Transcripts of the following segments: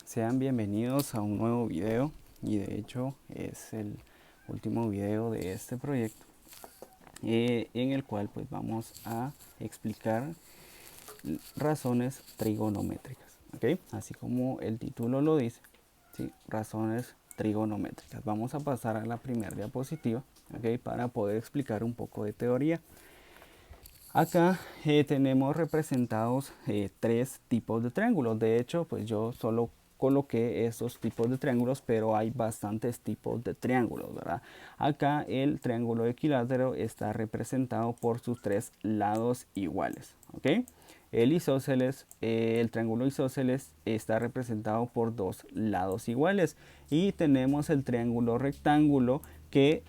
Sean bienvenidos a un nuevo video y de hecho es el último video de este proyecto en el cual pues vamos a explicar razones trigonométricas, ¿ok? Así como el título lo dice, ¿sí? Razones trigonométricas. Vamos a pasar a la primera diapositiva, ¿ok? Para poder explicar un poco de teoría. Acá tenemos representados tres tipos de triángulos. De hecho, pues yo solo coloqué estos tipos de triángulos, pero hay bastantes tipos de triángulos, ¿verdad? Acá el triángulo equilátero está representado por sus tres lados iguales, ¿ok? El triángulo isósceles está representado por dos lados iguales. Y tenemos el triángulo rectángulo que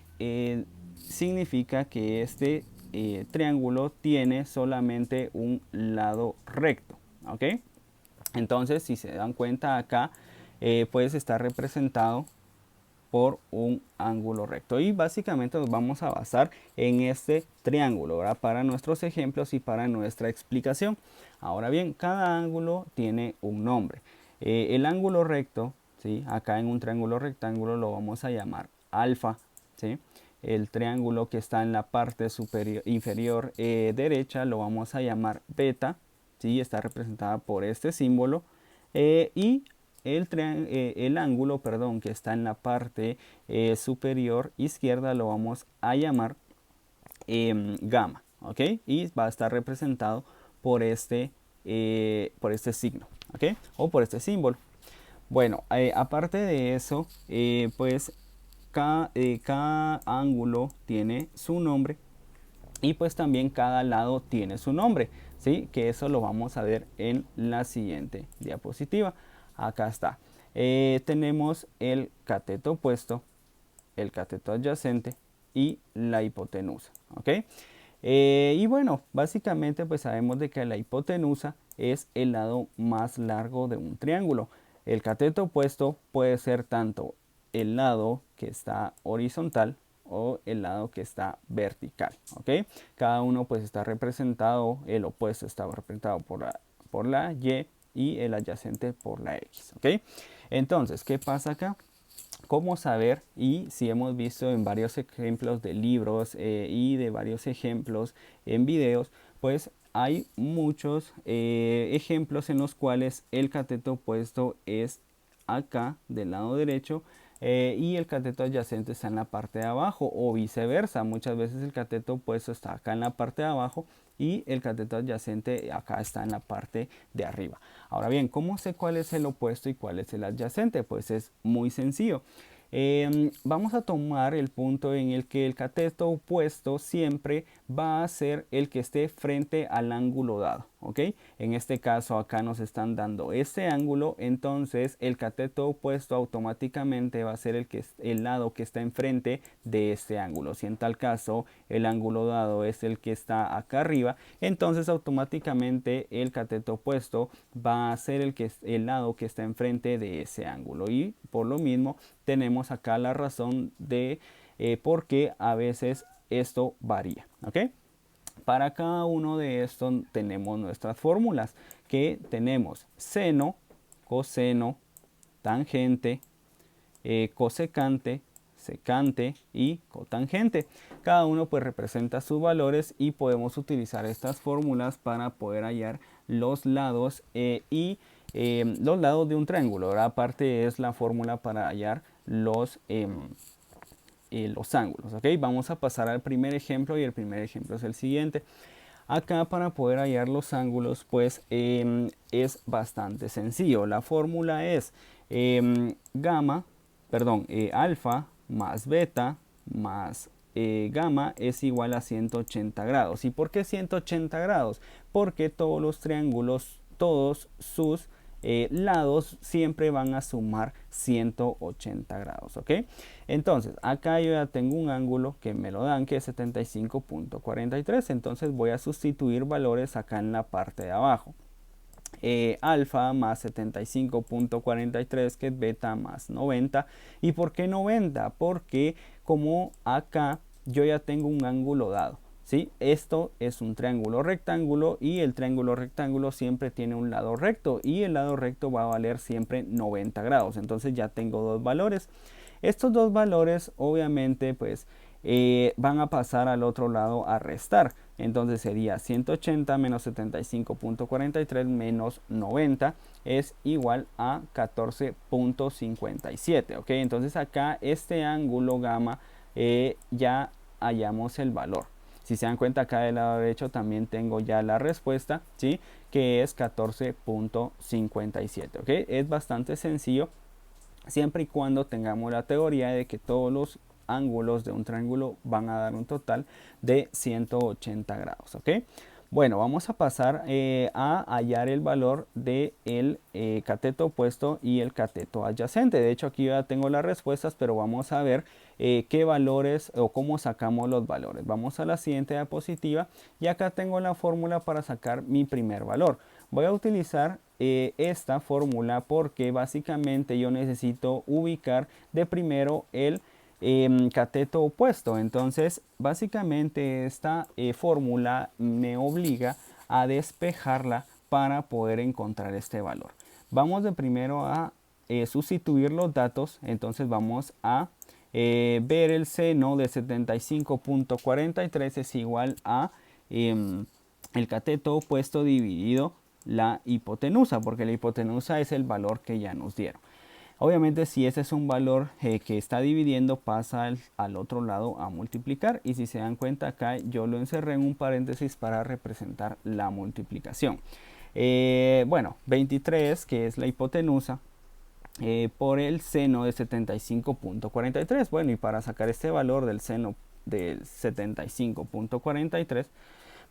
significa que este triángulo tiene solamente un lado recto, ¿ok? Entonces, si se dan cuenta acá, pues está representado por un ángulo recto. Y básicamente nos vamos a basar en este triángulo, ¿verdad? Para nuestros ejemplos y para nuestra explicación. Ahora bien, cada ángulo tiene un nombre. El ángulo recto, ¿sí? Acá en un triángulo rectángulo lo vamos a llamar alfa, ¿sí? El triángulo que está en la parte inferior derecha lo vamos a llamar beta, ¿sí? Está representada por este símbolo. Y el ángulo, perdón, que está en la parte superior izquierda lo vamos a llamar gamma, ¿ok? Y va a estar representado por este signo, ¿ok? O por este símbolo. Bueno, aparte de eso, pues cada ángulo tiene su nombre y pues también cada lado tiene su nombre, ¿sí? Que eso lo vamos a ver en la siguiente diapositiva. Acá está. Tenemos el cateto opuesto, el cateto adyacente y la hipotenusa, ¿ok? Y bueno, básicamente pues sabemos de que la hipotenusa es el lado más largo de un triángulo. El cateto opuesto puede ser tanto el lado que está horizontal o el lado que está vertical, ¿ok? Cada uno pues está representado, el opuesto está representado por la y el adyacente por la X, ¿ok? Entonces, ¿qué pasa acá? ¿Cómo saber? Y si hemos visto en varios ejemplos de libros y de varios ejemplos en videos, pues hay muchos ejemplos en los cuales el cateto opuesto es acá del lado derecho y el cateto adyacente está en la parte de abajo o viceversa. Muchas veces el cateto opuesto está acá en la parte de abajo y el cateto adyacente acá está en la parte de arriba. Ahora bien, ¿cómo sé cuál es el opuesto y cuál es el adyacente? Pues es muy sencillo. Vamos a tomar el punto en el que el cateto opuesto siempre va a ser el que esté frente al ángulo dado, ¿ok? En este caso acá nos están dando este ángulo, entonces el cateto opuesto automáticamente va a ser el lado que está enfrente de este ángulo. Si en tal caso el ángulo dado es el que está acá arriba, entonces automáticamente el cateto opuesto va a ser el lado que está enfrente de ese ángulo. Y por lo mismo tenemos acá la razón de por qué a veces esto varía, ¿ok? Para cada uno de estos tenemos nuestras fórmulas, que tenemos seno, coseno, tangente, cosecante, secante y cotangente. Cada uno pues representa sus valores y podemos utilizar estas fórmulas para poder hallar los lados los lados de un triángulo, ¿verdad? Aparte es la fórmula para hallar los ángulos, ¿ok? Vamos a pasar al primer ejemplo y el primer ejemplo es el siguiente. Acá para poder hallar los ángulos pues es bastante sencillo. La fórmula es alfa más beta más gamma es igual a 180 grados. ¿Y por qué 180 grados? Porque todos los triángulos, todos sus lados siempre van a sumar 180 grados, ¿ok? Entonces, acá yo ya tengo un ángulo que me lo dan que es 75.43, entonces voy a sustituir valores acá en la parte de abajo. Alfa más 75.43 que es beta más 90. ¿Y por qué 90? Porque como acá yo ya tengo un ángulo dado, ¿sí? Esto es un triángulo rectángulo y el triángulo rectángulo siempre tiene un lado recto y el lado recto va a valer siempre 90 grados. Entonces ya tengo dos valores. Estos dos valores obviamente pues van a pasar al otro lado a restar. Entonces sería 180 menos 75.43 menos 90 es igual a 14.57. ¿Ok? Entonces acá este ángulo gamma ya hallamos el valor. Si se dan cuenta, acá del lado derecho también tengo ya la respuesta, ¿sí? Que es 14.57. ¿Ok? Es bastante sencillo siempre y cuando tengamos la teoría de que todos los ángulos de un triángulo van a dar un total de 180 grados. ¿Ok? Bueno, vamos a pasar a hallar el valor del cateto opuesto y el cateto adyacente. De hecho, aquí ya tengo las respuestas, pero vamos a ver qué valores o cómo sacamos los valores. Vamos a la siguiente diapositiva y acá tengo la fórmula para sacar mi primer valor. Voy a utilizar esta fórmula porque básicamente yo necesito ubicar de primero el cateto opuesto. Entonces básicamente esta fórmula me obliga a despejarla para poder encontrar este valor. Vamos de primero a sustituir los datos. Entonces vamos a ver el seno de 75.43 es igual a el cateto opuesto dividido la hipotenusa, porque la hipotenusa es el valor que ya nos dieron. Obviamente si ese es un valor que está dividiendo, pasa al otro lado a multiplicar, y si se dan cuenta acá yo lo encerré en un paréntesis para representar la multiplicación. Bueno, 23, que es la hipotenusa, por el seno de 75.43. Bueno, y para sacar este valor del seno del 75.43,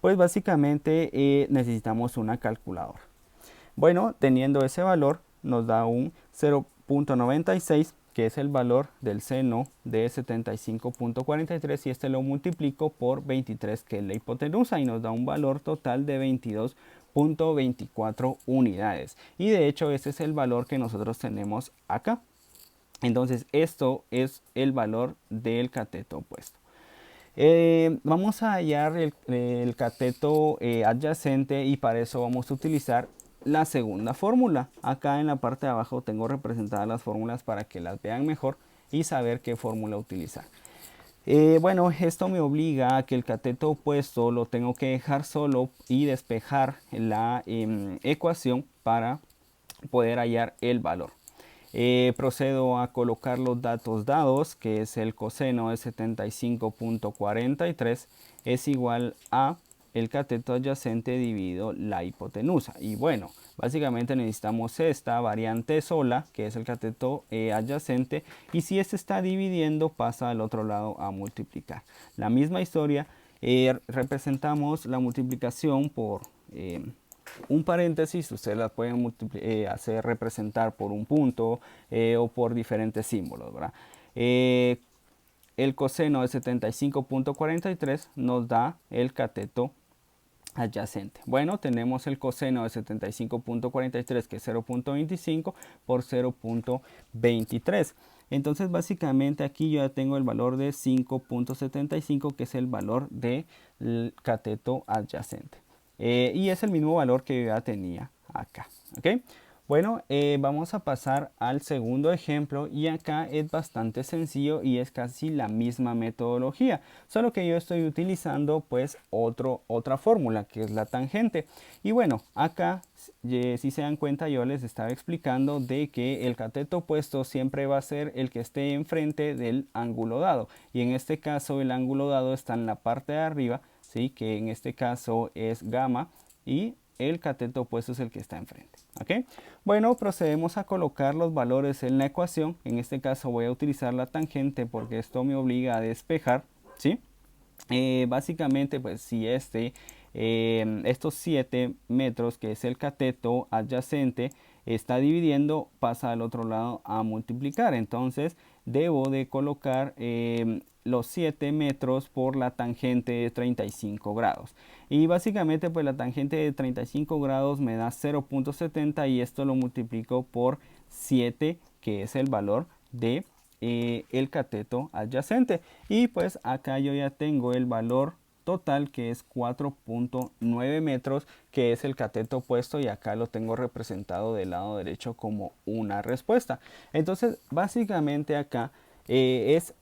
pues básicamente necesitamos una calculadora. Bueno, teniendo ese valor nos da un 0.96, que es el valor del seno de 75.43, y este lo multiplico por 23, que es la hipotenusa, y nos da un valor total de 22.24 unidades. Y de hecho este es el valor que nosotros tenemos acá. Entonces esto es el valor del cateto opuesto. Vamos a hallar el cateto adyacente, y para eso vamos a utilizar la segunda fórmula. Acá en la parte de abajo tengo representadas las fórmulas para que las vean mejor y saber qué fórmula utilizar. Bueno, esto me obliga a que el cateto opuesto lo tengo que dejar solo y despejar la ecuación para poder hallar el valor. Procedo a colocar los datos dados, que es el coseno de 75.43 es igual a el cateto adyacente dividido la hipotenusa. Y bueno, básicamente necesitamos esta variante sola, que es el cateto adyacente, y si este está dividiendo, pasa al otro lado a multiplicar. La misma historia, representamos la multiplicación por un paréntesis. Ustedes las pueden hacer representar por un punto o por diferentes símbolos, ¿verdad? El coseno de 75.43 nos da el cateto adyacente. Bueno, tenemos el coseno de 75.43, que es 0.25 por 0.23. Entonces básicamente aquí yo ya tengo el valor de 5.75, que es el valor del cateto adyacente. Y es el mismo valor que yo ya tenía acá. ¿Ok? Bueno, vamos a pasar al segundo ejemplo, y acá es bastante sencillo y es casi la misma metodología, solo que yo estoy utilizando pues otra fórmula, que es la tangente. Y bueno, acá si se dan cuenta, yo les estaba explicando de que el cateto opuesto siempre va a ser el que esté enfrente del ángulo dado, y en este caso el ángulo dado está en la parte de arriba, ¿sí? Que en este caso es gamma, y el cateto opuesto es el que está enfrente. ¿Ok? Bueno, procedemos a colocar los valores en la ecuación. En este caso voy a utilizar la tangente porque esto me obliga a despejar, ¿sí? Básicamente, pues si estos 7 metros, que es el cateto adyacente, está dividiendo, pasa al otro lado a multiplicar. Entonces debo de colocar los 7 metros por la tangente de 35 grados. Y básicamente pues la tangente de 35 grados me da 0.70, y esto lo multiplico por 7, que es el valor de el cateto adyacente. Y pues acá yo ya tengo el valor total, que es 4.9 metros, que es el cateto opuesto, y acá lo tengo representado del lado derecho como una respuesta. Entonces básicamente acá es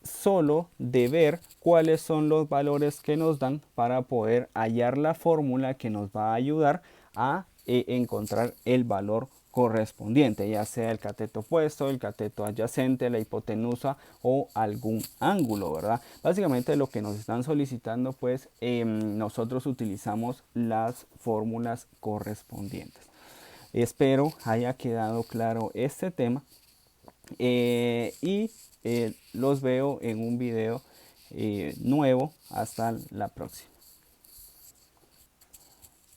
solo de ver cuáles son los valores que nos dan para poder hallar la fórmula que nos va a ayudar a encontrar el valor correspondiente, ya sea el cateto opuesto, el cateto adyacente, la hipotenusa o algún ángulo, ¿verdad? Básicamente lo que nos están solicitando, pues nosotros utilizamos las fórmulas correspondientes. Espero haya quedado claro este tema, y los veo en un video nuevo. Hasta la próxima.